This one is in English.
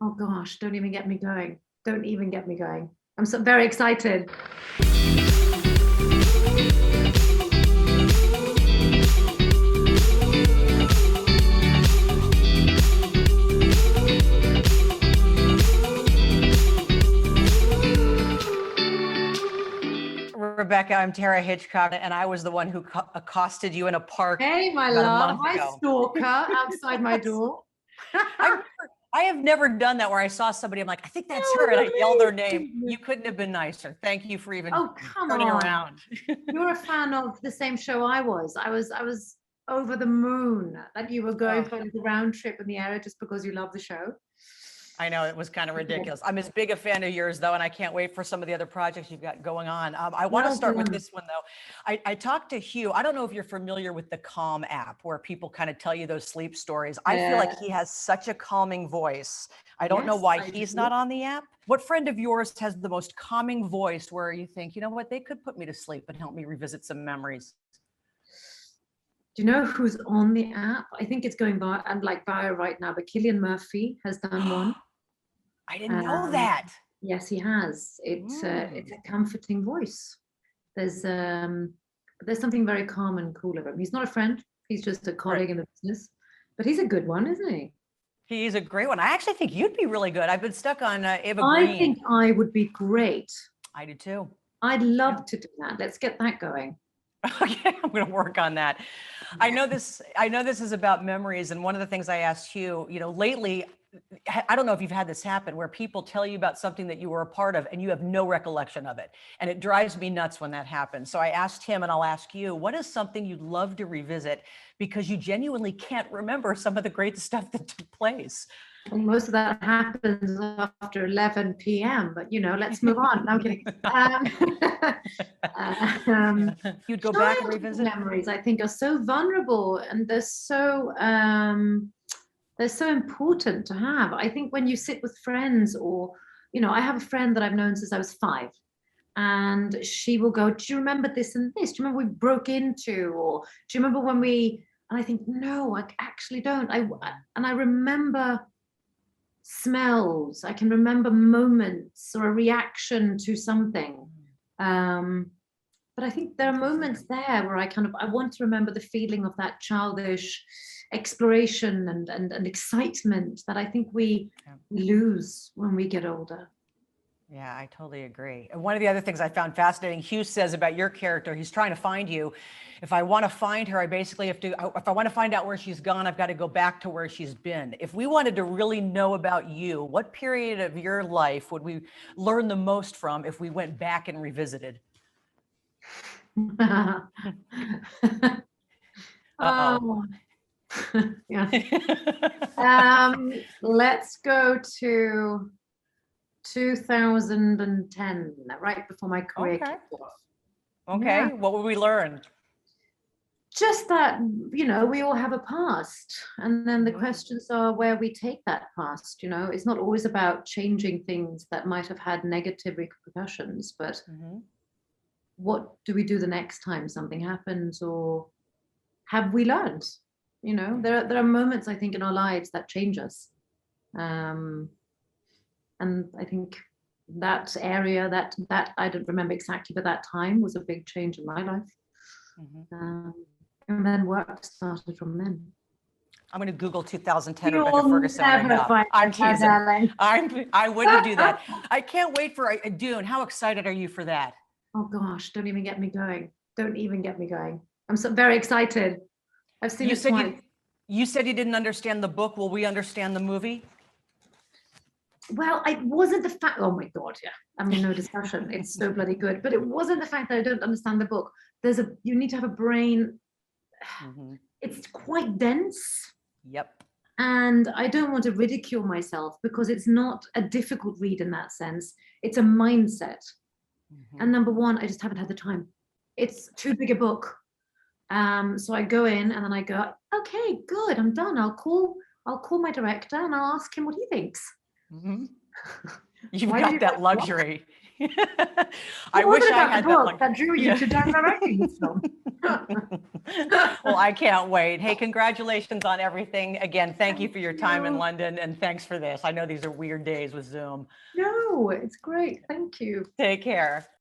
Oh gosh, don't even get me going. Don't even get me going. I'm so very excited. Rebecca, I'm Tara Hitchcock, and I was the one who accosted you in a park Hey, my about a love. month Hi, ago. stalker outside my door. I have never done that where I saw somebody, I'm like, I think that's Oh, her, and I yell their amazing. name. You couldn't have been nicer. Thank you for even come turning on. around. You're a fan of the same show I was. I was over the moon that you were going for a little round trip in the area just because you love the show. I know, it was kind of ridiculous. I'm as big a fan of yours, though, and I can't wait for some of the other projects you've got going on. I want to start with this one, though. I talked to Hugh. I don't know if you're familiar with the Calm app, where people kind of tell you those sleep stories. I feel like he has such a calming voice. I don't know why he's not on the app. What friend of yours has the most calming voice where you think, you know what, they could put me to sleep and help me revisit some memories? Do you know who's on the app? I think it's going by, I'm like bio right now, but Cillian Murphy has done one. I didn't know that. Yes, he has. It's a comforting voice. There's something very calm and cool about him. He's not a friend. He's just a colleague in the business. But he's a good one, isn't he? He's a great one. I actually think you'd be really good. I've been stuck on Ava Green. I think I would be great. I do too. I'd love to do that. Let's get that going. Okay, I'm going to work on that. I know this is about memories, and one of the things I asked Hugh, lately, I don't know if you've had this happen where people tell you about something that you were a part of and you have no recollection of it. And it drives me nuts when that happens. So I asked him, and I'll ask you, what is something you'd love to revisit because you genuinely can't remember some of the great stuff that took place? Well, most of that happens after 11 p.m., but let's move on. No, I'm kidding. You'd go back and revisit memories. I think are so vulnerable, and they're so important to have. I think when you sit with friends, or I have a friend that I've known since I was 5, and she will go, "Do you remember this and this? Do you remember we broke into, or do you remember when we?" And I think, no, I actually don't. I remember smells. I can remember moments or a reaction to something. But I think there are moments there where I want to remember the feeling of that childish exploration and excitement that I think we lose when we get older. Yeah, I totally agree. And one of the other things I found fascinating, Hugh says about your character, he's trying to find you. If I want to find her, I basically have to, if I want to find out where she's gone, I've got to go back to where she's been. If we wanted to really know about you, what period of your life would we learn the most from if we went back and revisited? Yeah. Let's go to 2010, right before my career kicked off. Okay, yeah. What would we learn? Just that, we all have a past. And then the questions are where we take that past. It's not always about changing things that might have had negative repercussions, but what do we do the next time something happens, or have we learned? There are moments, I think, in our lives that change us. And I think that area that I don't remember exactly, but that time was a big change in my life. And then work started from then. I'm going to Google 2010 Rebecca Ferguson right now. I'm teasing. I wouldn't do that. I can't wait for Dune. How excited are you for that? Oh gosh, don't even get me going. Don't even get me going. I'm so very excited. I've seen it twice. You said you didn't understand the book. Will we understand the movie? Well, it wasn't the fact, oh my God, yeah. I mean, no discussion. It's so bloody good. But it wasn't the fact that I don't understand the book. You need to have a brain. It's quite dense. Yep. And I don't want to ridicule myself because it's not a difficult read in that sense. It's a mindset. And number one, I just haven't had the time. It's too big a book. So I go in and then I go, okay, good, I'm done. I'll call my director and I'll ask him what he thinks. You've Why got did you that write the book? luxury. I What was wish it I about had the that book luxury. that drew you to directing this film? Well, I can't wait. Hey, congratulations on everything. Again, thank you for your time in you. London, and thanks for this. I know these are weird days with Zoom. No, it's great. Thank you. Take care.